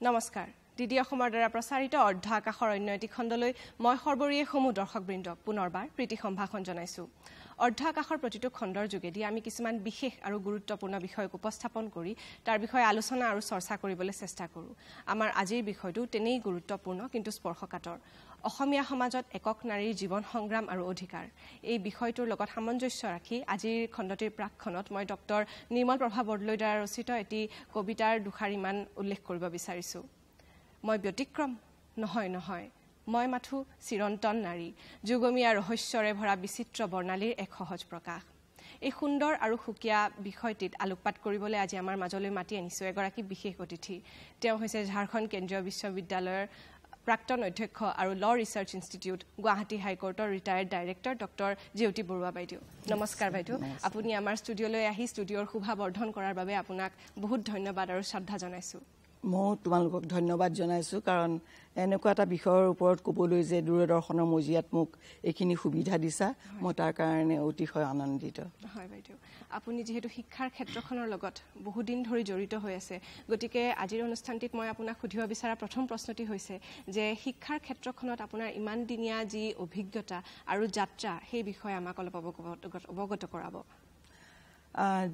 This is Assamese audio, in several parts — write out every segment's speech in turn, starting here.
নমস্কাৰ ডিডি অসমৰ দ্বাৰা প্ৰচাৰিত অৰ্ধ আকাশৰ অন্য এটি খণ্ডলৈ মই সৰ্বৰীয়ে সমূহ দৰ্শকবৃন্দক পুনৰবাৰ প্ৰীতি সম্ভাষণ জনাইছো অৰ্ধ আকাশৰ প্ৰতিটো খণ্ডৰ যোগেদি আমি কিছুমান বিশেষ আৰু গুৰুত্বপূৰ্ণ বিষয়ক উপস্থাপন কৰি তাৰ বিষয়ে আলোচনা আৰু চৰ্চা কৰিবলৈ চেষ্টা কৰো আমাৰ আজিৰ বিষয়টো তেনেই গুৰুত্বপূৰ্ণ কিন্তু স্পৰ্শকাতৰ অসমীয়া সমাজত একক নাৰীৰ জীৱন সংগ্ৰাম আৰু অধিকাৰ এই বিষয়টোৰ লগত সামঞ্জস্য ৰাখি আজিৰ খণ্ডটিৰ প্ৰাক্ষণত মই ডক্টৰ নিৰ্মল প্ৰভা বৰদলৈৰ দ্বাৰা ৰচিত এটি কবিতাৰ দুখাৰিমান উল্লেখ কৰিব বিচাৰিছো মই ব্যতিক্ৰম নহয় মই মাথো চিৰন্তন নাৰী যুগমীয়া ৰহস্যৰে ভৰা বিচিত্ৰ বৰ্ণালীৰ এক সহজ প্ৰকাশ এই সুন্দৰ আৰু সুকীয়া বিষয়টিত আলোকপাত কৰিবলৈ আজি আমাৰ মাজলৈ মাতি আনিছো এগৰাকী বিশেষ অতিথি তেওঁ হৈছে ঝাৰখণ্ড কেন্দ্ৰীয় বিশ্ববিদ্যালয়ৰ প্ৰাক্তন অধ্যক্ষ আৰু ল ৰিচাৰ্চ ইনষ্টিটিউট গুৱাহাটী হাইকোৰ্টৰ retired director doctor Jeuti Barua বাইদেউ নমস্কাৰ বাইদেউ আপুনি আমাৰ ষ্টুডিঅ'লৈ আহি ষ্টুডিঅ'ৰ শোভা বৰ্ধন কৰাৰ বাবে আপোনাক বহুত ধন্যবাদ আৰু শ্ৰদ্ধা জনাইছো মই তোমালোকক ধন্যবাদ জনাইছো কাৰণ এনেকুৱা এটা বিষয়ৰ ওপৰত ক'বলৈ যে দূৰদৰ্শনৰ মজিয়াত মোক এইখিনি সুবিধা দিছা মই তাৰ কাৰণে অতিশয় আনন্দিত হয় বাইদেউ আপুনি যেহেতু শিক্ষাৰ ক্ষেত্ৰখনৰ লগত বহু দিন ধৰি জড়িত হৈ আছে গতিকে আজিৰ অনুষ্ঠানটিত মই আপোনাক সুধিব বিচৰা প্ৰথম প্ৰশ্নটি হৈছে যে শিক্ষাৰ ক্ষেত্ৰখনত আপোনাৰ ইমান দিনীয়া যি অভিজ্ঞতা আৰু যাত্ৰা সেই বিষয়ে আমাক অলপ অৱগত কৰাব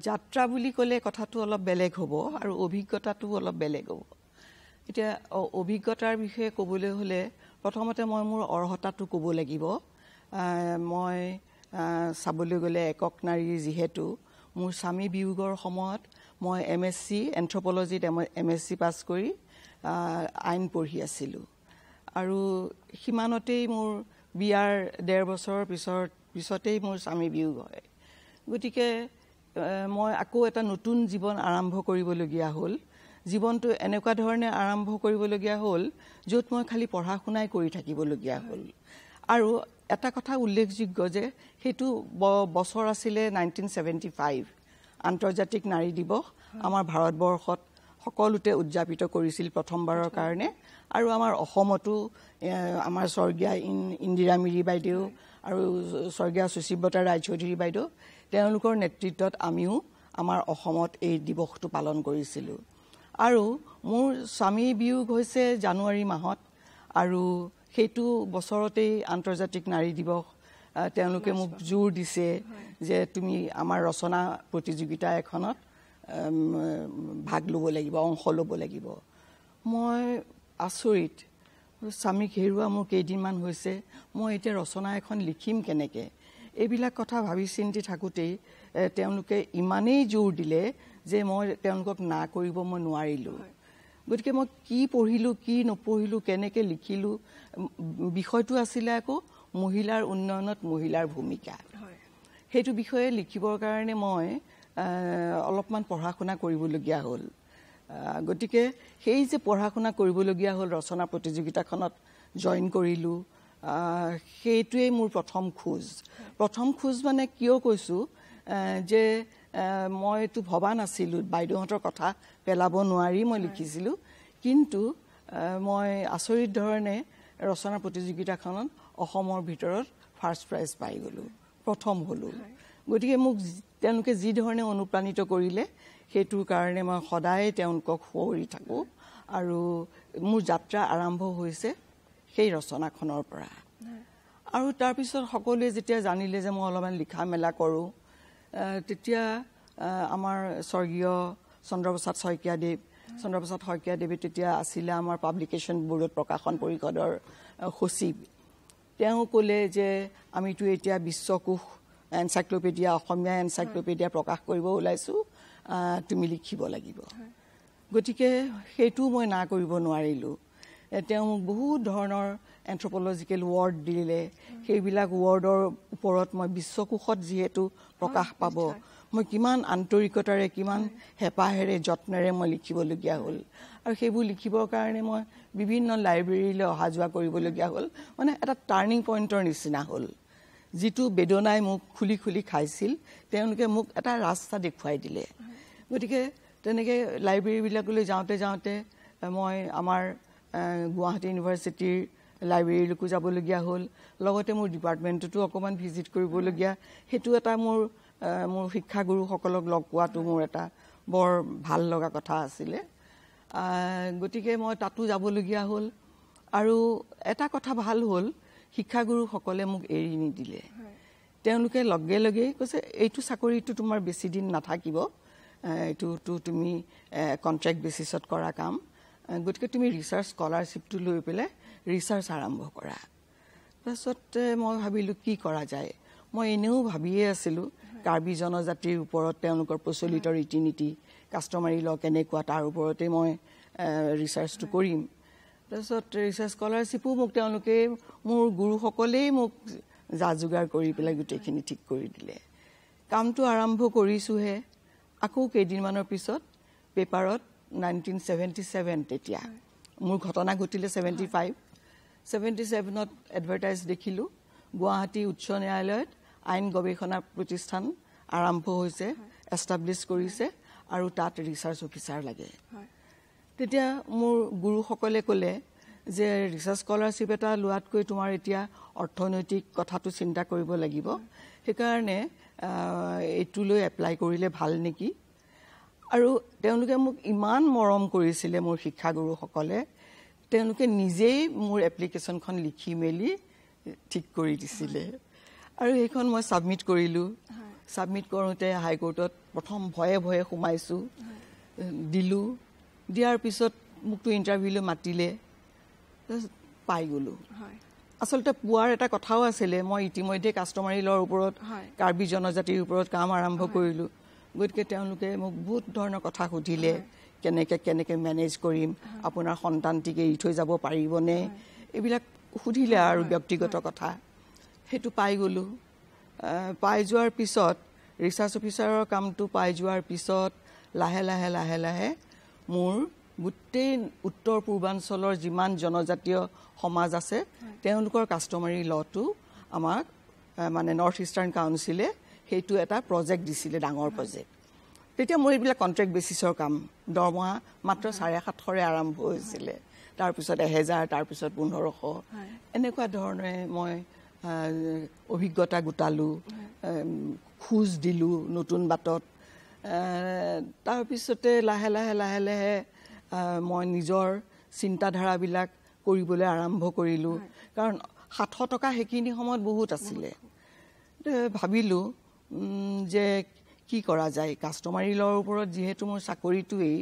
যাত্ৰা বুলি ক'লে কথাটো অলপ বেলেগ হ'ব আৰু অভিজ্ঞতাটো অলপ বেলেগ হ'ব এতিয়া অভিজ্ঞতাৰ বিষয়ে ক'বলৈ হ'লে প্ৰথমতে মই মোৰ অৰ্হতাটো ক'ব লাগিব মই চাবলৈ গ'লে একক নাৰী যিহেতু মোৰ স্বামী বিয়োগৰ সময়ত মই MSc এন্থ্ৰপলজিত MSc পাছ কৰি আইন পঢ়ি আছিলোঁ আৰু সিমানতেই মোৰ বিয়াৰ 1.5 বছৰৰ পিছতেই মোৰ স্বামী বিয়োগ হয় গতিকে মই আকৌ এটা নতুন জীৱন আৰম্ভ কৰিবলগীয়া হ'ল জীৱনটো এনেকুৱা ধৰণে আৰম্ভ কৰিবলগীয়া হ'ল য'ত মই খালি পঢ়া শুনাই কৰি থাকিবলগীয়া হ'ল আৰু এটা কথা উল্লেখযোগ্য যে সেইটো বছৰ আছিলে 1975 আন্তৰ্জাতিক নাৰী দিৱস আমাৰ ভাৰতবৰ্ষত সকলোতে উদযাপিত কৰিছিল প্ৰথমবাৰৰ কাৰণে আৰু আমাৰ অসমতো আমাৰ স্বৰ্গীয়া ইন্দিৰা মিৰি বাইদেউ আৰু স্বৰ্গীয়া সুশীলতা ৰায়চৌধুৰী বাইদেউ তেওঁলোকৰ নেতৃত্বত আমিও আমাৰ অসমত এই দিৱসটো পালন কৰিছিলোঁ আৰু মোৰ স্বামী বিয়োগ হৈছে জানুৱাৰী মাহত আৰু সেইটো বছৰতেই আন্তৰ্জাতিক নাৰী দিৱস তেওঁলোকে মোক জোৰ দিছে যে তুমি আমাৰ ৰচনা প্ৰতিযোগিতা এখনত ভাগ ল'ব লাগিব অংশ ল'ব লাগিব মই আচৰিত স্বামীক হেৰুৱা মোৰ কেইদিনমান হৈছে মই এতিয়া ৰচনা এখন লিখিম কেনেকৈ এইবিলাক কথা ভাবি চিন্তি থাকোঁতেই তেওঁলোকে ইমানেই জোৰ দিলে যে মই তেওঁলোকক না কৰিব মই নোৱাৰিলোঁ গতিকে মই কি পঢ়িলোঁ কি নপঢ়িলোঁ কেনেকৈ লিখিলোঁ বিষয়টো আছিলে আকৌ মহিলাৰ উন্নয়নত মহিলাৰ ভূমিকা সেইটো বিষয়ে লিখিবৰ কাৰণে মই অলপমান পঢ়া শুনা কৰিবলগীয়া হ'ল গতিকে সেই যে পঢ়া শুনা কৰিবলগীয়া হ'ল ৰচনা প্ৰতিযোগিতাখনত জইন কৰিলোঁ সেইটোৱেই মোৰ প্ৰথম খোজ মানে কিয় কৈছোঁ যে মই এইটো ভবা নাছিলোঁ বাইদেউহঁতৰ কথা পেলাব নোৱাৰি মই লিখিছিলোঁ কিন্তু মই আচৰিত ধৰণে ৰচনা প্ৰতিযোগিতাখনত অসমৰ ভিতৰত ফাৰ্ষ্ট প্ৰাইজ পাই গ'লোঁ প্ৰথম হ'লোঁ গতিকে মোক তেওঁলোকে যি ধৰণে অনুপ্ৰাণিত কৰিলে সেইটোৰ কাৰণে মই সদায় তেওঁলোকক সুঁৱৰি থাকোঁ আৰু মোৰ যাত্ৰা আৰম্ভ হৈছে সেই ৰচনাখনৰ পৰা আৰু তাৰপিছত সকলোৱে যেতিয়া জানিলে যে মই অলপমান লিখা মেলা কৰোঁ তেতিয়া আমাৰ স্বৰ্গীয় চন্দ্ৰপ্ৰসাদ শইকীয়াদেৱে তেতিয়া আছিলে আমাৰ পাব্লিকেশ্যন বৰ্ডত প্ৰকাশন পৰিষদৰ সচিব তেওঁ ক'লে যে আমিতো এতিয়া বিশ্বকোষ এনচাইক্ল'পিডিয়া অসমীয়া এনচাইক্ল'পিডিয়া প্ৰকাশ কৰিব ওলাইছোঁ তুমি লিখিব লাগিব গতিকে সেইটো মই না কৰিব নোৱাৰিলোঁ তেওঁ মোক বহুত ধৰণৰ এন্থ্ৰপলজিকেল ৱৰ্ড দিলে সেইবিলাক ৱৰ্ডৰ ওপৰত মই বিশ্বকোষত যিহেতু প্ৰকাশ পাব মই কিমান আন্তৰিকতাৰে কিমান হেঁপাহেৰে যত্নেৰে মই লিখিবলগীয়া হ'ল আৰু সেইবোৰ লিখিবৰ কাৰণে মই বিভিন্ন লাইব্ৰেৰীলৈ অহা যোৱা কৰিবলগীয়া হ'ল মানে এটা টাৰ্ণিং পইণ্টৰ নিচিনা হ'ল যিটো বেদনাই মোক খুলি খুলি খাইছিল তেওঁলোকে মোক এটা ৰাস্তা দেখুৱাই দিলে গতিকে তেনেকৈ লাইব্ৰেৰীবিলাকলৈ যাওঁতে মই আমাৰ গুৱাহাটী ইউনিভাৰ্চিটিৰ লাইব্ৰেৰীলৈকো যাবলগীয়া হ'ল লগতে মোৰ ডিপাৰ্টমেণ্টতো অকণমান ভিজিট কৰিবলগীয়া সেইটো এটা মোৰ শিক্ষাগুৰুসকলক লগ পোৱাটো মোৰ এটা বৰ ভাল লগা কথা আছিলে গতিকে মই তাতো যাবলগীয়া হ'ল আৰু এটা কথা ভাল হ'ল শিক্ষাগুৰুসকলে মোক এৰি নিদিলে তেওঁলোকে লগে লগেই কৈছে এইটো চাকৰিটো তোমাৰ বেছি দিন নাথাকিব এইটোতো তুমি কন্ট্ৰাক্ট বেচিছত কৰা কাম গতিকে তুমি ৰিচাৰ্চ স্কলাৰশ্বিপটো লৈ পেলাই ৰিচাৰ্চ আৰম্ভ কৰা তাৰপিছত মই ভাবিলোঁ কি কৰা যায় মই এনেও ভাবিয়ে আছিলোঁ কাৰ্বি জনজাতিৰ ওপৰত তেওঁলোকৰ প্ৰচলিত ৰীতি নীতি কাষ্টমাৰী ল কেনেকুৱা তাৰ ওপৰতে মই ৰিচাৰ্চটো কৰিম তাৰপিছত ৰিচাৰ্চ স্কলাৰশ্বিপো মোক তেওঁলোকে মোৰ গুৰুসকলেই মোক যা যোগাৰ কৰি পেলাই গোটেইখিনি ঠিক কৰি দিলে কামটো আৰম্ভ কৰিছোঁহে আকৌ কেইদিনমানৰ পিছত পেপাৰত 1977 তেতিয়া মোৰ ঘটনা ঘটিলে 77ত এডভাৰটাইজ দেখিলোঁ গুৱাহাটী উচ্চ ন্যায়ালয়ত আইন গৱেষণা প্ৰতিষ্ঠান আৰম্ভ হৈছে এষ্টাব্লিছ কৰিছে আৰু তাত ৰিচাৰ্চ অফিচাৰ লাগে তেতিয়া মোৰ গুৰুসকলে ক'লে যে ৰিচাৰ্চ স্কলাৰশ্বিপ এটা লোৱাতকৈ তোমাৰ এতিয়া অৰ্থনৈতিক কথাটো চিন্তা কৰিব লাগিব সেইকাৰণে এইটোলৈ এপ্লাই কৰিলে ভাল নেকি আৰু তেওঁলোকে মোক ইমান মৰম কৰিছিলে মোৰ শিক্ষাগুৰুসকলে তেওঁলোকে নিজেই মোৰ এপ্লিকেশ্যনখন লিখি মেলি ঠিক কৰি দিছিলে আৰু সেইখন মই ছাবমিট কৰিলোঁ ছাবমিট কৰোঁতে হাইকোৰ্টত প্ৰথম ভয়ে ভয়ে সোমাইছোঁ দিলোঁ দিয়াৰ পিছত মোকতো ইণ্টাৰভিউলৈ মাতিলে পাই গ'লোঁ আচলতে পোৱাৰ এটা কথাও আছিলে মই ইতিমধ্যে কাষ্টমাৰী লৰ ওপৰত কাৰ্বি জনজাতিৰ ওপৰত কাম আৰম্ভ কৰিলোঁ গতিকে তেওঁলোকে মোক বহুত ধৰণৰ কথা সুধিলে কেনেকৈ মেনেজ কৰিম আপোনাৰ সন্তানটিক এৰি থৈ যাব পাৰিবনে এইবিলাক সুধিলে আৰু ব্যক্তিগত কথা সেইটো পাই গ'লোঁ পাই যোৱাৰ পিছত ৰিচাৰ্চ অফিচাৰৰ কামটো পাই যোৱাৰ পিছত লাহে লাহে মোৰ গোটেই উত্তৰ পূৰ্বাঞ্চলৰ যিমান জনজাতীয় সমাজ আছে তেওঁলোকৰ কাষ্টমাৰী লটো আমাক মানে নৰ্থ ইষ্টাৰ্ণ কাউন্সিলে সেইটো এটা প্ৰজেক্ট দিছিলে ডাঙৰ প্ৰজেক্ট তেতিয়া মোৰ এইবিলাক কন্ট্ৰাক্ট বেচিছৰ কাম দৰমহা মাত্ৰ 750 আৰম্ভ হৈছিলে তাৰপিছত 1000 তাৰপিছত 1500 এনেকুৱা ধৰণে মই অভিজ্ঞতা গোটালোঁ খোজ দিলোঁ নতুন বাটত তাৰপিছতে লাহে লাহে মই নিজৰ চিন্তাধাৰাবিলাক কৰিবলৈ আৰম্ভ কৰিলোঁ কাৰণ 700 টকা সেইখিনি সময়ত বহুত আছিলে ভাবিলোঁ যে কি কৰা যায় কাষ্টমাৰী লৰ ওপৰত যিহেতু মোৰ চাকৰিটোৱেই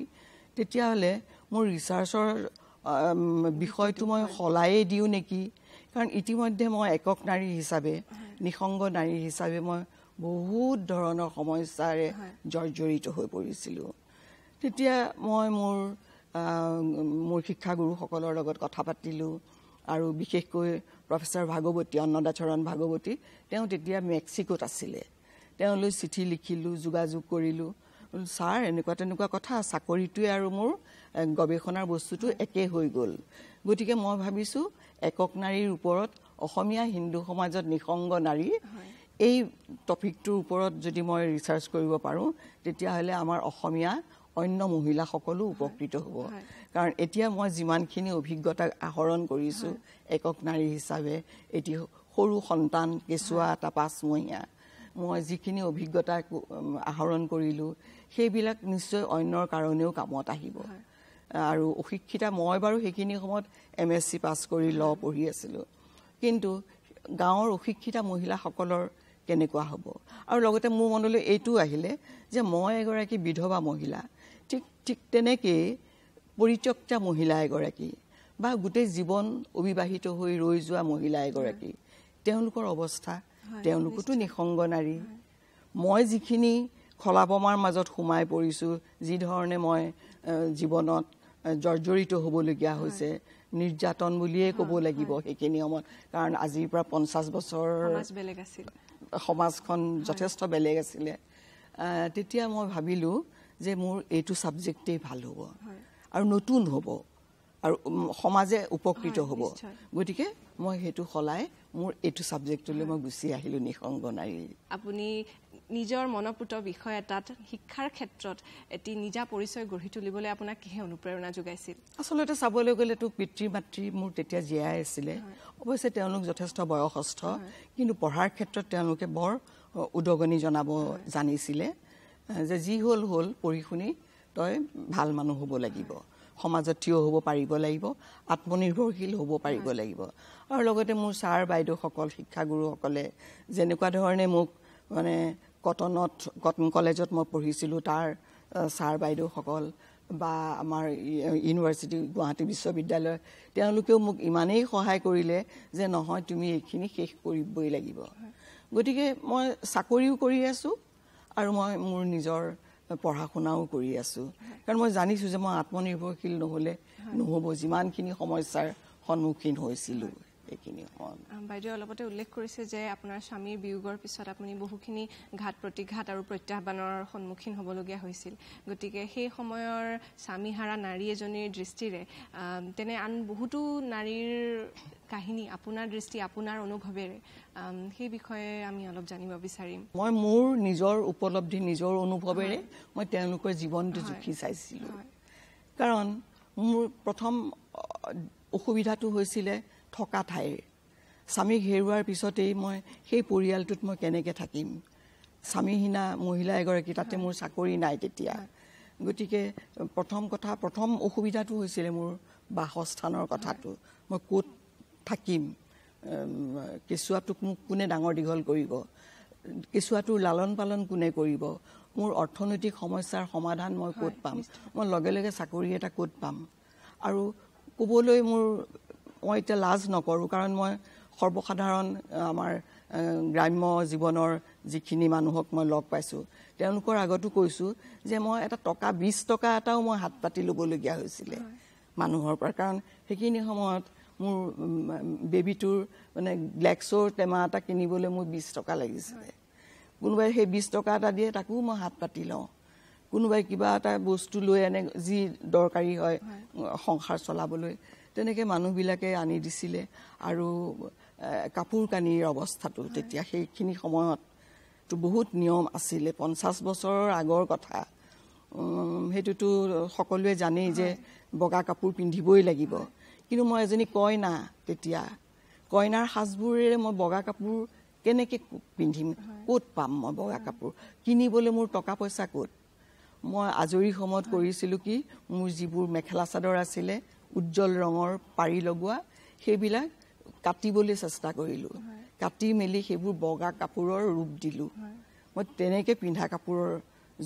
তেতিয়াহ'লে মোৰ ৰিচাৰ্চৰ বিষয়টো মই সলায়েই দিওঁ নেকি কাৰণ ইতিমধ্যে মই একক নাৰী হিচাপে নিসংগ নাৰী হিচাপে মই বহুত ধৰণৰ সমস্যাৰে জৰ্জৰিত হৈ পৰিছিলোঁ তেতিয়া মই মোৰ শিক্ষাগুৰুসকলৰ লগত কথা পাতিলোঁ আৰু বিশেষকৈ প্ৰফেচাৰ ভাগৱতী অন্নদাচৰণ ভাগৱতী তেওঁ তেতিয়া মেক্সিকোত আছিলে তেওঁলৈ চিঠি লিখিলোঁ যোগাযোগ কৰিলোঁ ছাৰ এনেকুৱা তেনেকুৱা কথা চাকৰিটোৱে আৰু মোৰ গৱেষণাৰ বস্তুটো একে হৈ গ'ল গতিকে মই ভাবিছোঁ একক নাৰীৰ ওপৰত অসমীয়া হিন্দু সমাজত নিসংগ নাৰী এই টপিকটোৰ ওপৰত যদি মই ৰিচাৰ্চ কৰিব পাৰোঁ তেতিয়াহ'লে আমাৰ অসমীয়া অন্য মহিলাসকলো উপকৃত হ'ব কাৰণ এতিয়া মই যিমানখিনি অভিজ্ঞতা আহৰণ কৰিছোঁ একক নাৰী হিচাপে এটি সৰু সন্তান কেঁচুৱা এটা 5 মহীয়া মই যিখিনি অভিজ্ঞতা আহৰণ কৰিলোঁ সেইবিলাক নিশ্চয় অন্যৰ কাৰণেও কামত আহিব আৰু অশিক্ষিতা মই বাৰু সেইখিনি সময়ত MSc পাছ কৰি ল পঢ়ি আছিলোঁ কিন্তু গাঁৱৰ অশিক্ষিতা মহিলাসকলৰ কেনেকুৱা হ'ব আৰু লগতে মোৰ মনলৈ এইটো আহিলে যে মই এগৰাকী বিধৱা মহিলা ঠিক তেনেকৈ পৰিত্যক্তা মহিলা এগৰাকী বা গোটেই জীৱন অবিবাহিত হৈ ৰৈ যোৱা মহিলা এগৰাকী তেওঁলোকৰ অৱস্থা তেওঁলোকতো নিসংগ নাৰী মই যিখিনি খলাবমাৰ মাজত সোমাই পৰিছোঁ যি ধৰণে মই জীৱনত জৰ্জৰিত হ'বলগীয়া হৈছে নিৰ্যাতন বুলিয়ে ক'ব লাগিব সেইখিনি সময়ত কাৰণ আজিৰ পৰা 50 বছৰ সমাজখন যথেষ্ট বেলেগ আছিলে তেতিয়া মই ভাবিলোঁ যে মোৰ এইটো ছাবজেক্টেই ভাল হ'ব আৰু নতুন হ'ব আৰু সমাজে উপকৃত হ'ব গতিকে মই সেইটো সলাই মোৰ এইটো ছাবজেক্টলৈ মই গুচি আহিলোঁ নিসংগ নাৰী আপুনি নিজৰ মনপুত বিষয় এটাত শিক্ষাৰ ক্ষেত্ৰত এটি নিজা পৰিচয় গঢ়ি তুলিবলৈ আপোনাক কিহে অনুপ্ৰেৰণা যোগাইছিল আচলতে চাবলৈ গ'লেতো পিতৃ মাতৃ মোৰ তেতিয়া জীয়াই আছিলে অৱশ্যে তেওঁলোক যথেষ্ট বয়সস্থ কিন্তু পঢ়াৰ ক্ষেত্ৰত তেওঁলোকে বৰ উদগনি জনাব জানিছিলে যে যি হ'ল পঢ়ি শুনি তই ভাল মানুহ হ'ব লাগিব সমাজত থিয় হ'ব পাৰিব লাগিব, আত্মনিৰ্ভৰশীল হ'ব পাৰিব লাগিব। আৰু লগতে মোৰ ছাৰ বাইদেউসকল, শিক্ষাগুৰুসকলে যেনেকুৱা ধৰণে মোক মানে কটন কলেজত মই পঢ়িছিলোঁ তাৰ ছাৰ বাইদেউসকল বা আমাৰ ইউনিভাৰ্চিটি গুৱাহাটী বিশ্ববিদ্যালয়, তেওঁলোকেও মোক ইমানেই সহায় কৰিলে যে নহয় তুমি এইখিনি শেষ কৰিবই লাগিব। গতিকে মই চাকৰিও কৰি আছোঁ আৰু মই মোৰ নিজৰ পঢ়া শুনাও কৰি আছোঁ, কাৰণ মই জানিছোঁ যে মই আত্মনিৰ্ভৰশীল নহ'লে নহ'ব। যিমানখিনি সমস্যাৰ সন্মুখীন হৈছিলোঁ এইখিনি বাইদেউ অলপতে উল্লেখ কৰিছে যে আপোনাৰ স্বামীৰ বিয়োগৰ পিছত আপুনি বহুখিনি ঘাত প্ৰতিঘাত আৰু প্ৰত্যাহ্বানৰ সন্মুখীন হ'বলগীয়া হৈছিল। গতিকে সেই সময়ৰ স্বামীহাৰা নাৰী এজনীৰ দৃষ্টিৰে তেনে আন বহুতো নাৰীৰ কাহিনী আপোনাৰ দৃষ্টি, আপোনাৰ অনুভৱেৰে সেই বিষয়ে আমি অলপ জানিব বিচাৰিম। মই মোৰ নিজৰ উপলব্ধি, নিজৰ অনুভৱেৰে মই তেওঁলোকৰ জীৱনটো জুখি চাইছিলোঁ। কাৰণ মোৰ প্ৰথম অসুবিধাটো হৈছিলে থকা ঠাইৰ। স্বামীক হেৰুৱাৰ পিছতেই মই সেই পৰিয়ালটোত মই কেনেকৈ থাকিম। স্বামীহীনা মহিলা এগৰাকী, তাতে মোৰ চাকৰি নাই তেতিয়া। গতিকে প্ৰথম অসুবিধাটো হৈছিলে মোৰ বাসস্থানৰ কথাটো। মই ক'ত থাকিম, কেঁচুৱাটোক মোক কোনে ডাঙৰ দীঘল কৰিব, কেঁচুৱাটোৰ লালন পালন কোনে কৰিব, মোৰ অৰ্থনৈতিক সমস্যাৰ সমাধান মই ক'ত পাম, মই লগে লগে চাকৰি এটা ক'ত পাম। আৰু ক'বলৈ মই এতিয়া লাজ নকৰোঁ, কাৰণ মই সৰ্বসাধাৰণ আমাৰ গ্ৰাম্য জীৱনৰ যিখিনি মানুহক মই লগ পাইছোঁ তেওঁলোকৰ আগতো কৈছোঁ যে মই এটা টকা 20 টকা এটাও মই হাত পাতি ল'বলগীয়া হৈছিলে মানুহৰ পৰা। কাৰণ সেইখিনি সময়ত মোৰ বেবীটোৰ মানে গ্লেক্সৰ টেমা এটা কিনিবলৈ মোৰ 20 টকা লাগিছিলে। কোনোবাই সেই 20 টকা এটা দিয়ে, তাকো মই হাত পাতি লওঁ। কোনোবাই কিবা এটা বস্তু লৈ আনে যি দৰকাৰী হয় সংসাৰ চলাবলৈ, তেনেকৈ মানুহবিলাকে আনি দিছিলে। আৰু কাপোৰ কানিৰ অৱস্থাটো তেতিয়া সেইখিনি সময়ততো বহুত নিয়ম আছিলে। 50 বছৰৰ আগৰ কথা, সেইটোতো সকলোৱে জানেই যে বগা কাপোৰ পিন্ধিবই লাগিব। কিন্তু মই এজনী কইনা, তেতিয়া কইনাৰ সাজবোৰেৰে মই বগা কাপোৰ কেনেকৈ পিন্ধিম, ক'ত পাম মই বগা কাপোৰ কিনিবলৈ, মোৰ টকা পইচা ক'ত। মই আজৰি সময়ত কৰিছিলোঁ কি, মোৰ যিবোৰ মেখেলা চাদৰ আছিলে উজ্জ্বল ৰঙৰ পাৰি লগোৱা, সেইবিলাক কাটিবলৈ চেষ্টা কৰিলোঁ। কাটি মেলি সেইবোৰ বগা কাপোৰৰ ৰূপ দিলোঁ। মই তেনেকৈ পিন্ধা কাপোৰৰ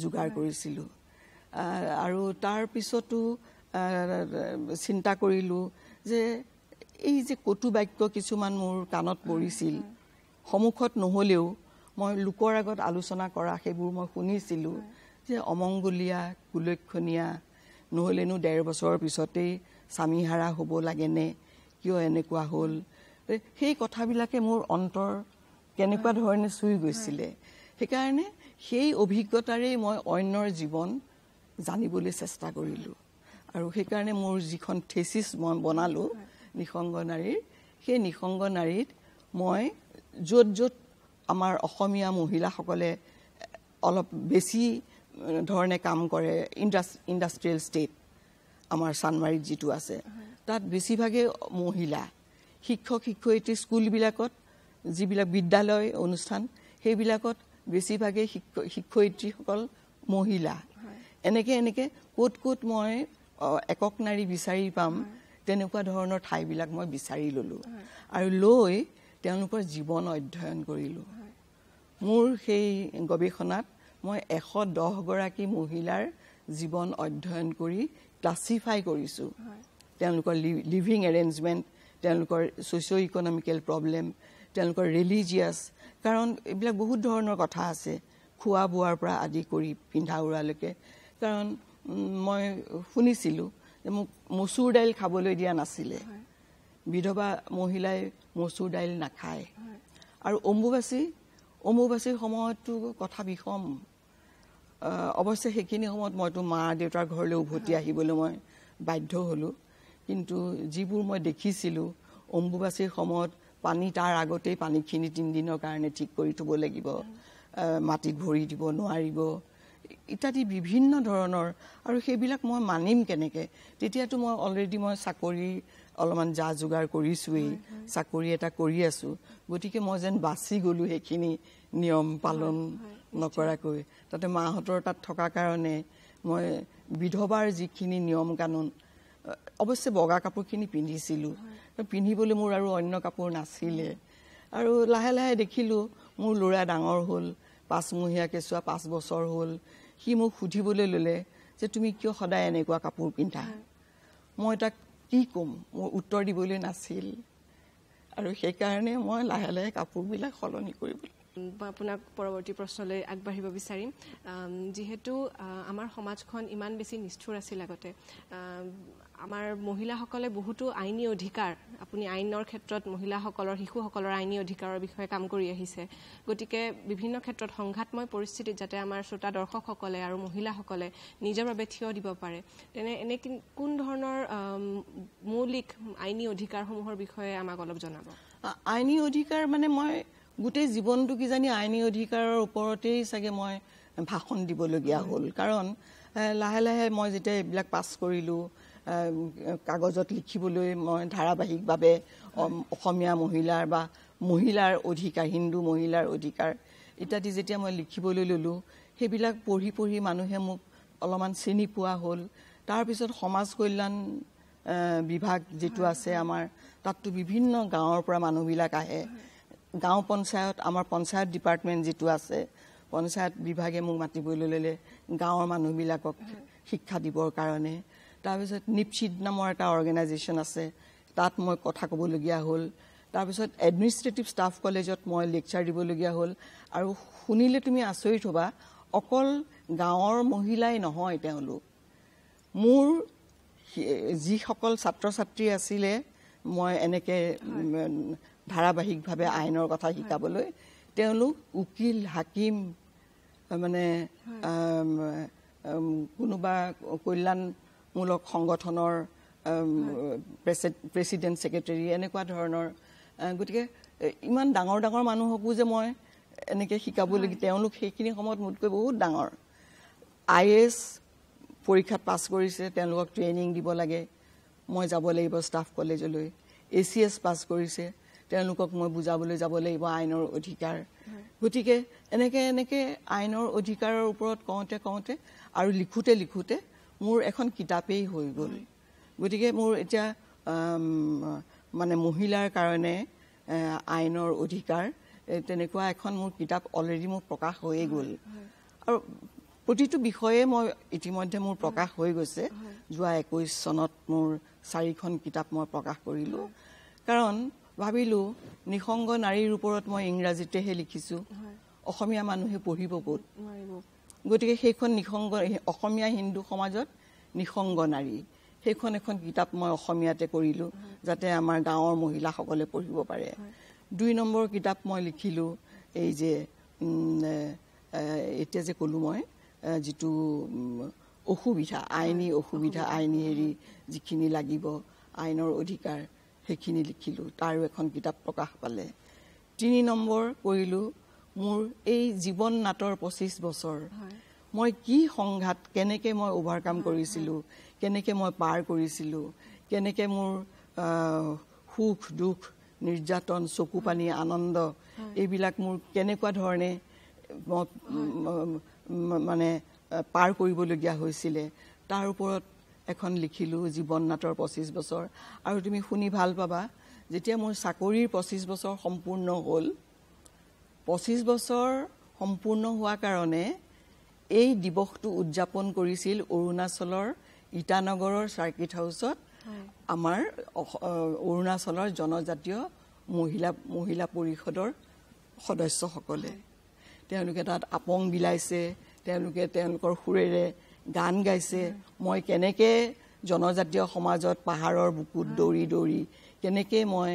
যোগাৰ কৰিছিলোঁ। আৰু তাৰ পিছতো চিন্তা কৰিলোঁ যে এই যে কটু বাক্য কিছুমান মোৰ কাণত পৰিছিল, সন্মুখত নহ'লেও মই লোকৰ আগত আলোচনা কৰা সেইবোৰ মই শুনিছিলোঁ যে অমংগলীয়া, কুলক্ষণীয়া, নহ'লেনো 1.5 বছৰৰ পিছতেই স্বামীহাৰা হ'ব লাগেনে, কিয় এনেকুৱা হ'ল। সেই কথাবিলাকে মোৰ অন্তৰ কেনেকুৱা ধৰণে চুই গৈছিলে। সেইকাৰণে সেই অভিজ্ঞতাৰেই মই অন্যৰ জীৱন জানিবলৈ চেষ্টা কৰিলোঁ। আৰু সেইকাৰণে মোৰ যিখন থেচিছ মই বনালোঁ নিঃসংগ নাৰীৰ, সেই নিঃসংগ নাৰীত মই য'ত য'ত আমাৰ অসমীয়া মহিলাসকলে অলপ বেছি ধৰণে কাম কৰে, ইণ্ডাষ্ট্ৰিয়েল ষ্টেট আমাৰ চানমাৰীত যিটো আছে, তাত বেছিভাগেই মহিলা। শিক্ষক শিক্ষয়িত্ৰী স্কুলবিলাকত যিবিলাক বিদ্যালয় অনুষ্ঠান, সেইবিলাকত বেছিভাগেই শিক্ষয়িত্ৰীসকল মহিলা। এনেকৈ ক'ত ক'ত মই একক নাৰী বিচাৰি পাম, তেনেকুৱা ধৰণৰ ঠাইবিলাক মই বিচাৰি ল'লোঁ। আৰু লৈ তেওঁলোকৰ জীৱন অধ্যয়ন কৰিলোঁ। মোৰ সেই গৱেষণাত মই 110 গৰাকী মহিলাৰ জীৱন অধ্যয়ন কৰি ক্লাছিফাই কৰিছোঁ। তেওঁলোকৰ লিভিং এৰেঞ্জমেণ্ট, তেওঁলোকৰ ছ'চিঅ' ইকনমিকেল প্ৰব্লেম, তেওঁলোকৰ ৰিলিজিয়াছ, কাৰণ এইবিলাক বহুত ধৰণৰ কথা আছে, খোৱা বোৱাৰ পৰা আদি কৰি পিন্ধা উৰালৈকে। কাৰণ মই শুনিছিলোঁ যে মোক মচুৰ দাইল খাবলৈ দিয়া নাছিলে। বিধৱা মহিলাই মচুৰ দাইল নাখায়। আৰু অম্বুবাচীৰ সময়তো কথা বিষম। অৱশ্যে সেইখিনি সময়ত মইতো মা দেউতাৰ ঘৰলৈ উভতি আহিবলৈ মই বাধ্য হ'লোঁ। কিন্তু যিবোৰ মই দেখিছিলোঁ, অম্বুবাচীৰ সময়ত পানী, তাৰ আগতেই পানীখিনি 3 দিনৰ কাৰণে ঠিক কৰি থ'ব লাগিব, মাটিত ভৰি দিব নোৱাৰিব ইত্যাদি বিভিন্ন ধৰণৰ। আৰু সেইবিলাক মই মানিম কেনেকৈ? তেতিয়াতো মই অলৰেডি চাকৰি অলপমান যা যোগাৰ কৰিছোঁৱেই, চাকৰি এটা কৰি আছোঁ। গতিকে মই যেন বাচি গ'লোঁ সেইখিনি নিয়ম পালন নকৰাকৈ। তাতে মাহঁতৰ তাত থকাৰ কাৰণে মই বিধৱাৰ যিখিনি নিয়ম কানুন অৱশ্যে বগা কাপোৰখিনি পিন্ধিছিলোঁ পিন্ধিবলৈ মোৰ আৰু অন্য কাপোৰ নাছিলে আৰু লাহে লাহে দেখিলোঁ মোৰ ল'ৰা ডাঙৰ হ'ল 5 মহীয়া কেঁচুৱা 5 বছৰ হ'ল সি মোক সুধিবলৈ ল'লে যে তুমি কিয় সদায় এনেকুৱা কাপোৰ পিন্ধা মই তাক কি ক'ম মোৰ উত্তৰ দিবলৈ নাছিল আৰু সেইকাৰণে মই লাহে লাহে কাপোৰবিলাক সলনি কৰিবলৈ আপোনাক পৰৱৰ্তী প্ৰশ্নলৈ আগবাঢ়িব বিচাৰিম যেহেতু আমাৰ সমাজখন ইমান বেছি নিষ্ঠুৰ আছিল আগতে আমাৰ মহিলাসকলে বহুতো আইনী অধিকাৰ আপুনি আইনৰ ক্ষেত্ৰত মহিলাসকলৰ শিশুসকলৰ আইনী অধিকাৰৰ বিষয়ে কাম কৰি আহিছে গতিকে বিভিন্ন ক্ষেত্ৰত সংঘাতময় পৰিস্থিতিত যাতে আমাৰ শ্ৰোতা দৰ্শকসকলে আৰু মহিলাসকলে নিজৰ বাবে থিয় দিব পাৰে তেনে এনে কোন ধৰণৰ মৌলিক আইনী অধিকাৰসমূহৰ বিষয়ে আমাক অলপ জনাব আইনী অধিকাৰ মানে মই গোটেই জীৱনটো কিজানি আইনী অধিকাৰৰ ওপৰতেই চাগে মই ভাষণ দিবলগীয়া হ'ল কাৰণ লাহে লাহে মই যেতিয়া এইবিলাক পাছ কৰিলোঁ কাগজত লিখিবলৈ মই ধাৰাবাহিকভাৱে অসমীয়া মহিলাৰ বা মহিলাৰ অধিকাৰ হিন্দু মহিলাৰ অধিকাৰ ইত্যাদি যেতিয়া মই লিখিবলৈ ল'লোঁ সেইবিলাক পঢ়ি পঢ়ি মানুহে মোক অলপমান চিনি পোৱা হ'ল তাৰপিছত সমাজ কল্যাণ বিভাগ যেটো আছে আমাৰ তাততো বিভিন্ন গাঁৱৰ পৰা মানুহবিলাক আহে গাঁও পঞ্চায়ত আমাৰ পঞ্চায়ত ডিপাৰ্টমেণ্ট যেটো আছে পঞ্চায়ত বিভাগে মোক মাতিবলৈ ল'লে গাঁৱৰ মানুহবিলাকক শিক্ষা দিবৰ কাৰণে তাৰপিছত নিপচিড নামৰ এটা অৰ্গেনাইজেশ্যন আছে তাত মই কথা ক'বলগীয়া হ'ল তাৰপিছত এডমিনিষ্ট্ৰেটিভ ষ্টাফ কলেজত মই লেকচাৰ দিবলগীয়া হ'ল আৰু শুনিলে তুমি আচৰিত হ'বা অকল গাঁৱৰ মহিলাই নহয় তেওঁলোক মোৰ যিসকল ছাত্ৰ ছাত্ৰী আছিলে মই এনেকৈ ধাৰাবাহিকভাৱে আইনৰ কথা শিকাবলৈ তেওঁলোক উকিল হাকিম মানে কোনোবা কল্যাণমূলক সংগঠনৰ প্ৰেচিডেণ্ট ছেক্ৰেটাৰী এনেকুৱা ধৰণৰ গতিকে ইমান ডাঙৰ ডাঙৰ মানুহকো যে মই এনেকৈ শিকাবলগীয়া তেওঁলোক সেইখিনি সময়ত মোতকৈ বহুত ডাঙৰ IAS পৰীক্ষাত পাছ কৰিছে তেওঁলোকক ট্ৰেইনিং দিব লাগে মই যাব লাগিব ষ্টাফ কলেজলৈ ACS পাছ কৰিছে তেওঁলোকক মই বুজাবলৈ যাব লাগিব আইনৰ অধিকাৰ গতিকে এনেকৈ আইনৰ অধিকাৰৰ ওপৰত কওঁতে আৰু লিখোতে মোৰ এখন কিতাপেই হৈ গ'ল গতিকে মোৰ এতিয়া মানে মহিলাৰ কাৰণে আইনৰ অধিকাৰ তেনেকুৱা এখন মোৰ কিতাপ অলৰেডি মোৰ প্ৰকাশ হৈয়ে গ'ল আৰু প্ৰতিটো বিষয়ে মই ইতিমধ্যে মোৰ প্ৰকাশ হৈ গৈছে যোৱা 21 চনত মোৰ 4খন কিতাপ মই প্ৰকাশ কৰিলোঁ কাৰণ ভাবিলোঁ নিসংগ নাৰীৰ ওপৰত মই ইংৰাজীতেহে লিখিছোঁ অসমীয়া মানুহে পঢ়িব ক'ত গতিকে সেইখন নিসংগ অসমীয়া হিন্দু সমাজত নিসংগ নাৰী সেইখন এখন কিতাপ মই অসমীয়াতে কৰিলোঁ যাতে আমাৰ গাঁৱৰ মহিলাসকলে পঢ়িব পাৰে 2 নম্বৰ কিতাপ মই লিখিলোঁ এই যে এতিয়া যে ক'লোঁ মই যেটো অসুবিধা আইনী অসুবিধা আইনী হেৰি যিখিনি লাগিব আইনৰ অধিকাৰ সেইখিনি লিখিলোঁ তাৰো এখন কিতাপ প্ৰকাশ পালে 3 নম্বৰ কৰিলোঁ মোৰ এই জীৱন নাটৰ 25 বছৰ মই কি সংঘাত কেনেকৈ মই অভাৰকাম কৰিছিলোঁ কেনেকৈ মই পাৰ কৰিছিলোঁ কেনেকৈ মোৰ সুখ দুখ নিৰ্যাতন চকু পানী আনন্দ এইবিলাক মোৰ কেনেকুৱা ধৰণে মানে পাৰ কৰিবলগীয়া হৈছিলে তাৰ ওপৰত এখন লিখিলোঁ জীৱন নাটৰ 25 বছৰ আৰু তুমি শুনি ভাল পাবা যেতিয়া মোৰ চাকৰিৰ 25 বছৰ সম্পূৰ্ণ হ'ল 25 বছৰ সম্পূৰ্ণ হোৱা কাৰণে এই দিৱসটো উদযাপন কৰিছিল অৰুণাচলৰ ইটানগৰৰ সাৰ্কিট হাউছত আমাৰ অৰুণাচলৰ জনজাতীয় মহিলা পৰিষদৰ সদস্যসকলে তেওঁলোকে তাত আপং বিলাইছে তেওঁলোকে তেওঁলোকৰ সুৰেৰে গান গাইছে মই কেনেকৈ জনজাতীয় সমাজত পাহাৰৰ বুকুত দৌৰি দৌৰি কেনেকৈ মই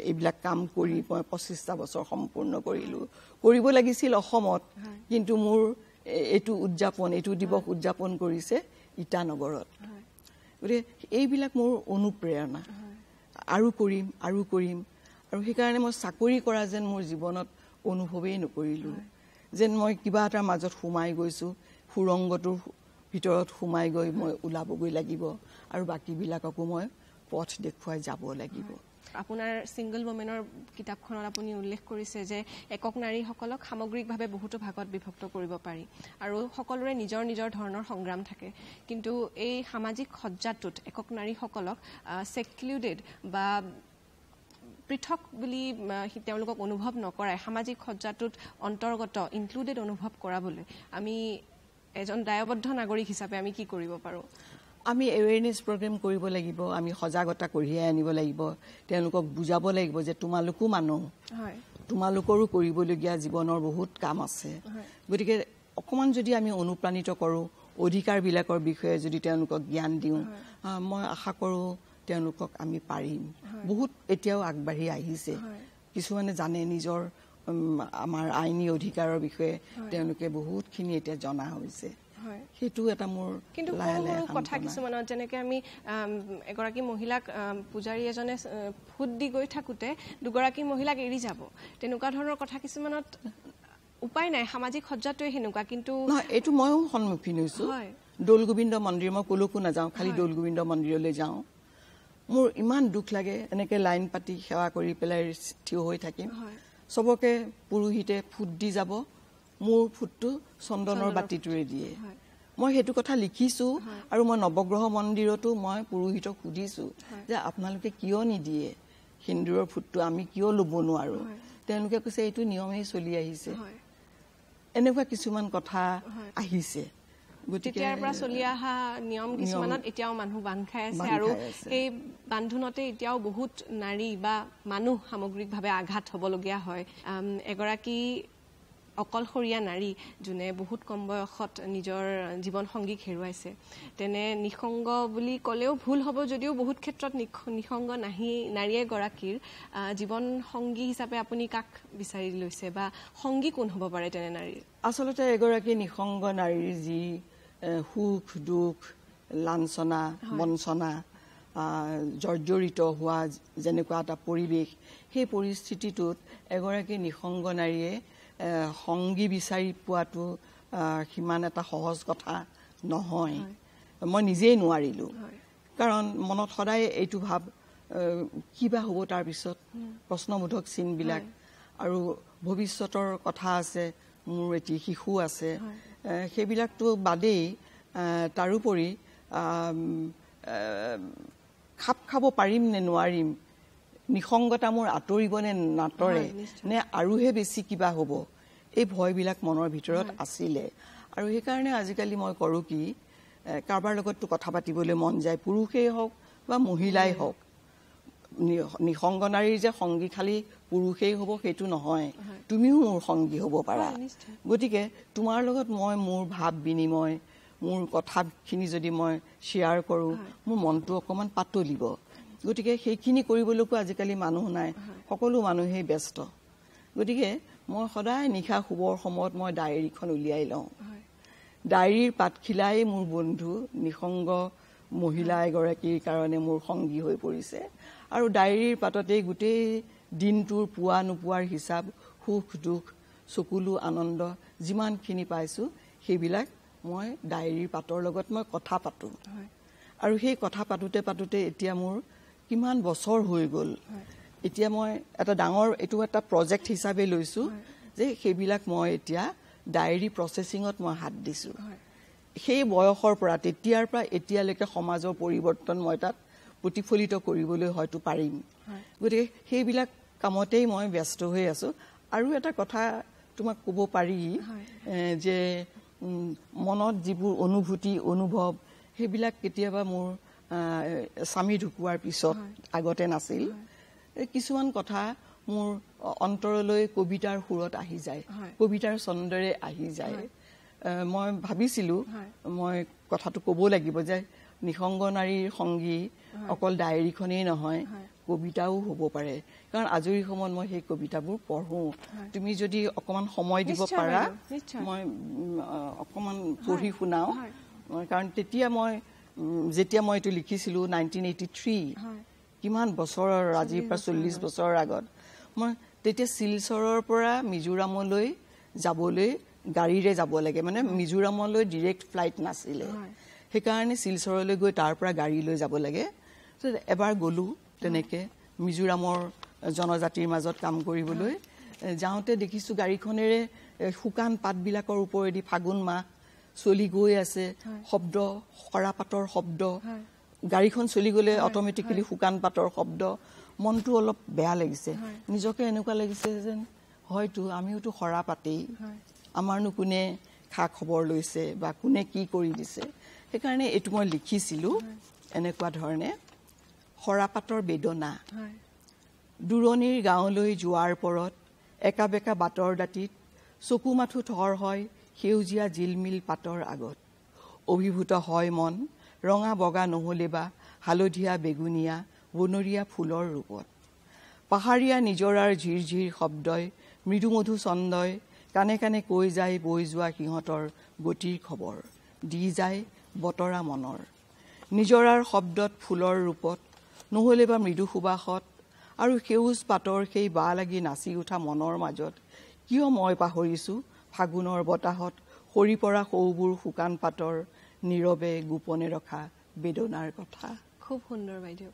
এইবিলাক কাম কৰি মই 25টা বছৰ সম্পূৰ্ণ কৰিলোঁ কৰিব লাগিছিল অসমত কিন্তু মোৰ এইটো দিৱস উদযাপন কৰিছে ইটানগৰত গতিকে এইবিলাক মোৰ অনুপ্ৰেৰণা আৰু কৰিম আৰু সেইকাৰণে মই চাকৰি কৰা যেন মোৰ জীৱনত অনুভৱেই নকৰিলোঁ যেন মই কিবা এটাৰ মাজত সোমাই গৈছোঁ সুৰংগটোৰ ভিতৰত সোমাই গৈ মই ওলাবগৈ লাগিব আৰু বাকীবিলাককো মই পথ দেখুৱাই যাব লাগিব আপোনাৰ সিংগল ওমেনৰ কিতাপখনত আপুনি উল্লেখ কৰিছে যে একক নাৰীসকলক সামগ্ৰিকভাৱে বহুতো ভাগত বিভক্ত কৰিব পাৰি আৰু সকলোৰে নিজৰ নিজৰ ধৰণৰ সংগ্ৰাম থাকে কিন্তু এই সামাজিক সজ্জাটোত একক নাৰীসকলক সেক্লুডেড বা পৃথক বুলি তেওঁলোকক অনুভৱ নকৰাই সামাজিক সজ্জাটোত অন্তৰ্গত ইনক্লুডেড অনুভৱ কৰাবলৈ আমি এজন দায়বদ্ধ নাগৰিক হিচাপে আমি কি কৰিব পাৰো আমি এৱেৰনেছ প্ৰগ্ৰাম কৰিব লাগিব আমি সজাগতা কঢ়িয়াই আনিব লাগিব তেওঁলোকক বুজাব লাগিব যে তোমালোকো মানুহ হয় তোমালোকৰো কৰিবলগীয়া জীৱনৰ বহুত কাম আছে গতিকে অকমান যদি আমি অনুপ্ৰাণিত কৰো অধিকাৰবিলাকৰ বিষয়ে যদি তেওঁলোকক জ্ঞান দিওঁ মই আশা কৰো তেওঁলোকক আমি পাৰিম বহুত এতিয়াও আগবাঢ়ি আহিছে কিছুমানে জানে নিজৰ আমাৰ আইনী অধিকাৰৰ বিষয়ে তেওঁলোকে বহুতখিনি এতিয়া জনা হৈছে সেইটো এটা মোৰ কিন্তু কথা কিছুমানত যেনেকৈ আমি এগৰাকী মহিলাক পূজাৰী এজনে ফুট দি গৈ থাকোঁতে দুগৰাকী মহিলাক এৰি যাব তেনেকুৱা ধৰণৰ কথা কিছুমানত উপায় নাই সামাজিক সজ্জাটোৱে সেনেকুৱা কিন্তু এইটো ময়ো সন্মুখীন হৈছোঁ দৌল গোবিন্দ মন্দিৰ মই কলৈকো নাযাওঁ খালি দৌল গোবিন্দ মন্দিৰলৈ যাওঁ মোৰ ইমান দুখ লাগে এনেকৈ লাইন পাতি সেৱা কৰি পেলাই থিয় হৈ থাকিম সবকে পুৰোহিতে ফুট দি যাব মোৰ ফুটটো চন্দনৰ বাতিটোৰে দিয়ে মই সেইটো কথা লিখিছো আৰু মই নৱগ্ৰহ মন্দিৰতো মই পুৰোহিতক সুধিছো যে আপোনালোকে কিয় নিদিয়ে হিন্দুৰৰ ফুটটো আমি কিয় ল'ব নোৱাৰো তেওঁলোকে কৈছে এইটো নিয়মেই চলি আহিছে এনেকুৱা কিছুমান কথা আহিছে তেতিয়াৰ পৰা চলি অহা নিয়ম কিছুমানত এতিয়াও মানুহ বান্ধ খাই আছে আৰু এই বান্ধোনতে এতিয়াও বহুত নাৰী বা মানুহ সামগ্ৰিকভাৱে আঘাত হ'বলগীয়া হয় এগৰাকী অকলশৰীয়া নাৰী যোনে বহুত কম বয়সত নিজৰ জীৱন সংগীক হেৰুৱাইছে তেনে নিসংগ বুলি ক'লেও ভুল হ'ব যদিও বহুত ক্ষেত্ৰত নিসংগ নাৰীয়ে গৰাকীৰ জীৱন সংগী হিচাপে আপুনি কাক বিচাৰি লৈছে বা সংগী কোন হ'ব পাৰে তেনে নাৰীৰ আচলতে এগৰাকী নিসংগ নাৰীৰ যি সুখ দুখ লাঞ্ছনা বঞ্চনা জৰ্জৰিত হোৱা যেনেকুৱা এটা পৰিৱেশ সেই পৰিস্থিতিটোত এগৰাকী নিসংগ নাৰীয়ে সংগী বিচাৰি পোৱাটো সিমান এটা সহজ কথা নহয় মই নিজেই নোৱাৰিলোঁ কাৰণ মনত সদায় এইটো ভাব কিবা হ'ব তাৰ পিছত প্ৰশ্নবোধক চিনবিলাক আৰু ভৱিষ্যতৰ কথা আছে মোৰ এটি শিশু আছে সেইবিলাকতো বাদেই তাৰোপৰি খাপ খাব পাৰিম নে নোৱাৰিম নিসংগতা মোৰ আঁতৰিব নে নাতৰে নে আৰুহে বেছি কিবা হ'ব এই ভয়বিলাক মনৰ ভিতৰত আছিলে আৰু সেইকাৰণে আজিকালি মই কৰোঁ কি কাৰোবাৰ লগততো কথা পাতিবলৈ মন যায় পুৰুষেই হওক বা মহিলাই হওক নিসংগ নাৰীৰ যে সংগী খালি পুৰুষেই হ'ব সেইটো নহয় তুমিও মোৰ সংগী হ'ব পাৰা গতিকে তোমাৰ লগত মই মোৰ ভাৱ বিনিময় মোৰ কথাখিনি যদি মই শ্বেয়াৰ কৰোঁ মোৰ মনটো অকণমান পাতলিব গতিকে সেইখিনি কৰিবলৈকো আজিকালি মানুহ নাই সকলো মানুহেই ব্যস্ত গতিকে মই সদায় নিশা শুবৰ সময়ত মই ডায়েৰীখন উলিয়াই লওঁ ডায়েৰীৰ পাতখিলাই মোৰ বন্ধু নিসংগ মহিলা এগৰাকীৰ কাৰণে মোৰ সংগী হৈ পৰিছে আৰু ডায়েৰীৰ পাততেই গোটেই দিনটোৰ পোৱা নোপোৱাৰ হিচাপ সুখ দুখ চকুলো আনন্দ যিমানখিনি পাইছোঁ সেইবিলাক মই ডায়েৰীৰ পাতৰ লগত মই কথা পাতোঁ আৰু সেই কথা পাতোঁতে এতিয়া মোৰ কিমান বছৰ হৈ গ'ল এতিয়া মই এটা ডাঙৰ এইটো এটা প্ৰজেক্ট হিচাপে লৈছোঁ যে সেইবিলাক মই এতিয়া ডায়েৰী প্ৰচেছিঙত মই হাত দিছোঁ সেই বয়সৰ পৰা তেতিয়াৰ পৰা এতিয়ালৈকে সমাজৰ পৰিৱৰ্তন মই তাত প্ৰতিফলিত কৰিবলৈ হয়তো পাৰিম গতিকে সেইবিলাক কামতেই মই ব্যস্ত হৈ আছোঁ আৰু এটা কথা তোমাক ক'ব পাৰি যে মনত যিবোৰ অনুভূতি অনুভৱ সেইবিলাক কেতিয়াবা মোৰ স্বামী ঢুকুৱাৰ পিছত আগতে নাছিল কিছুমান কথা মোৰ অন্তৰলৈ কবিতাৰ সুৰত আহি যায় কবিতাৰ ছন্দেৰে আহি যায় মই ভাবিছিলোঁ মই কথাটো ক'ব লাগিব যে নিসংগ নাৰীৰ সংগী অকল ডায়েৰীখনেই নহয় কবিতাও হ'ব পাৰে কাৰণ আজৰি সময়ত মই সেই কবিতাবোৰ পঢ়োঁ তুমি যদি অকণমান সময় দিব পাৰা মই অকণমান পঢ়ি শুনাওঁ কাৰণ তেতিয়া মই যেতিয়া মই এইটো লিখিছিলোঁ 1983 কিমান বছৰৰ আজিৰ পৰা 40 বছৰৰ আগত মই তেতিয়া শিলচৰৰ পৰা মিজোৰামলৈ যাবলৈ গাড়ীৰে যাব লাগে মানে মিজোৰামলৈ ডিৰেক্ট ফ্লাইট নাছিলে সেইকাৰণে শিলচৰলৈ গৈ তাৰ পৰা গাড়ী লৈ যাব লাগে এবাৰ গ'লোঁ তেনেকৈ মিজোৰামৰ জনজাতিৰ মাজত কাম কৰিবলৈ যাওঁতে দেখিছোঁ গাড়ীখনেৰে শুকান পাতবিলাকৰ ওপৰেদি ফাগুন মাহ চলি গৈ আছে শব্দ খৰাপাতৰ শব্দ গাড়ীখন চলি গ'লে অট'মেটিকেলি শুকান পাতৰ শব্দ মনটো অলপ বেয়া লাগিছে নিজকে এনেকুৱা লাগিছে যেন হয়তো আমিওতো খৰা পাতেই আমাৰনো কোনে খা খবৰ লৈছে বা কোনে কি কৰি দিছে সেইকাৰণে এইটো মই লিখিছিলোঁ এনেকুৱা ধৰণে খৰাপাতৰ বেদনা দূৰণিৰ গাঁৱলৈ যোৱাৰ পৰত একা বেকা বাটৰ দাঁতিত চকু মাথো থৰ হয় সেউজীয়া জিলমিল পাতৰ আগত অভিভূত হয় মন ৰঙা বগা নহ'লে বা হালধীয়া বেগুনীয়া বনৰীয়া ফুলৰ ৰূপত পাহাৰীয়া নিজৰাৰ ঝিৰঝিৰ শব্দই মৃদুমধু ছন্দই কানে কানে কৈ যায় বৈ যোৱা সিহঁতৰ গতিৰ খবৰ দি যায় বতৰা মনৰ নিজৰাৰ শব্দত ফুলৰ ৰূপত নহ'লে বা মৃদু সুবাসত আৰু সেউজ পাতৰ সেই বা লাগি নাচি উঠা মনৰ মাজত কিয় মই পাহৰিছোঁ ফাগুনৰ বতাহত সৰি পৰা সৌবোৰ শুকান পাতৰ নীৰৱে গোপনে ৰখা বেদনাৰ কথা খুব সুন্দৰ বাইদেউ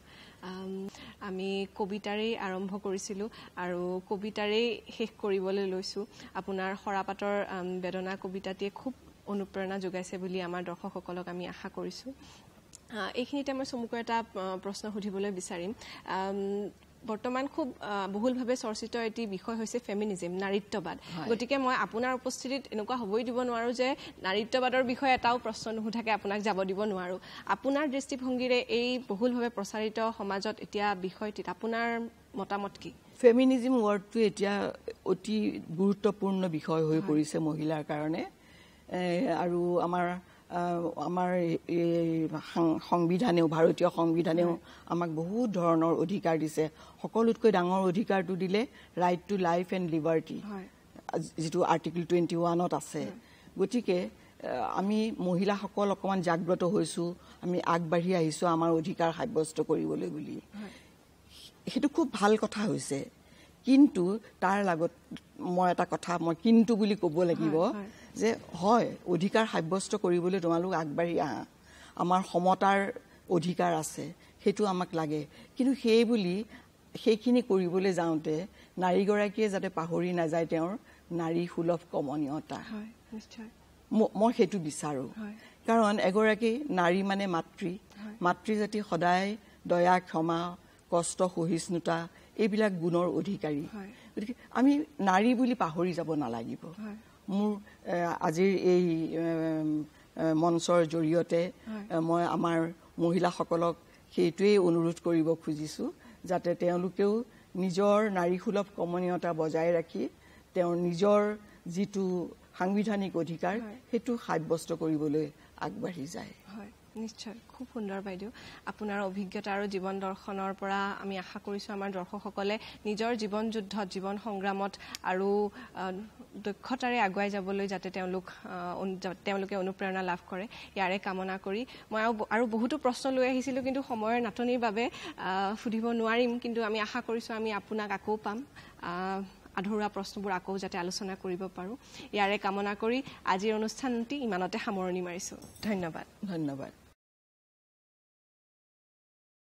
আমি কবিতাৰেই আৰম্ভ কৰিছিলোঁ আৰু কবিতাৰেই শেষ কৰিবলৈ লৈছোঁ আপোনাৰ খৰাপাতৰ বেদনা কবিতাটিয়ে খুব অনুপ্ৰেৰণা যোগাইছে বুলি আমাৰ দৰ্শকসকলক আমি আশা কৰিছোঁ এইখিনিতে মই চমুকৈ এটা প্ৰশ্ন সুধিবলৈ বিচাৰিম বৰ্তমান খুব বহুলভাৱে চৰ্চিত এটি বিষয় হৈছে ফেমিনিজম নাৰীত্ববাদ গতিকে মই আপোনাৰ উপস্থিতিত এনেকুৱা হ'বই দিব নোৱাৰোঁ যে নাৰীত্ববাদৰ বিষয়ে এটাও প্ৰশ্ন নুসুধাকে আপোনাক যাব দিব নোৱাৰোঁ আপোনাৰ দৃষ্টিভংগীৰে এই বহুলভাৱে প্ৰচাৰিত সমাজত এতিয়া বিষয়টিত আপোনাৰ মতামত কি ফেমিনিজম ৱৰ্ডটো এতিয়া অতি গুৰুত্বপূৰ্ণ বিষয় হৈ পৰিছে মহিলাৰ কাৰণে আৰু আমাৰ সংবিধানেও ভাৰতীয় সংবিধানেও আমাক বহুত ধৰণৰ অধিকাৰ দিছে সকলোতকৈ ডাঙৰ অধিকাৰটো দিলে right to life and liberty যিটো আৰ্টিকল 21ত আছে গতিকে আমি মহিলাসকল অকণমান জাগ্ৰত হৈছোঁ আমি আগবাঢ়ি আহিছোঁ আমাৰ অধিকাৰ সাব্যস্ত কৰিবলৈ বুলি সেইটো খুব ভাল কথা হৈছে কিন্তু তাৰ লগত মই এটা কথা মই কিন্তু বুলি ক'ব লাগিব যে হয় অধিকাৰ সাব্যস্ত কৰিবলৈ তোমালোক আগবাঢ়ি আহা আমাৰ সমতাৰ অধিকাৰ আছে সেইটো আমাক লাগে কিন্তু সেই বুলি সেইখিনি কৰিবলৈ যাওঁতে নাৰীগৰাকীয়ে যাতে পাহৰি নাযায় তেওঁৰ নাৰী সুলভ কমনীয়তা মই সেইটো বিচাৰোঁ কাৰণ এগৰাকী নাৰী মানে মাতৃ জাতি সদায় দয়া ক্ষমা কষ্ট সহিষ্ণুতা এইবিলাক গুণৰ অধিকাৰী গতিকে আমি নাৰী বুলি পাহৰি যাব নালাগিব মোৰ আজিৰ এই মঞ্চৰ জৰিয়তে মই আমাৰ মহিলাসকলক সেইটোৱেই অনুৰোধ কৰিব খুজিছোঁ যাতে তেওঁলোকেও নিজৰ নাৰীসুলভ কমনীয়তা বজাই ৰাখি তেওঁৰ নিজৰ যিটো সাংবিধানিক অধিকাৰ সেইটো সাব্যস্ত কৰিবলৈ আগবাঢ়ি যায় নিশ্চয় খুব সুন্দৰ বাইদেউ আপোনাৰ অভিজ্ঞতা আৰু জীৱন দৰ্শনৰ পৰা আমি আশা কৰিছোঁ আমাৰ দৰ্শকসকলে নিজৰ জীৱন যুদ্ধত জীৱন সংগ্ৰামত আৰু দক্ষতাৰে আগুৱাই যাবলৈ যাতে তেওঁলোকে অনুপ্ৰেৰণা লাভ কৰে ইয়াৰে কামনা কৰি মই আৰু বহুতো প্ৰশ্ন লৈ আহিছিলোঁ কিন্তু সময়ৰ নাটনিৰ বাবে সুধিব নোৱাৰিম কিন্তু আমি আশা কৰিছোঁ আমি আপোনাক আকৌ পাম আধৰুৱা প্ৰশ্নবোৰ আকৌ যাতে আলোচনা কৰিব পাৰোঁ ইয়াৰে কামনা কৰি আজিৰ অনুষ্ঠানটি ইমানতে সামৰণি মাৰিছোঁ ধন্যবাদ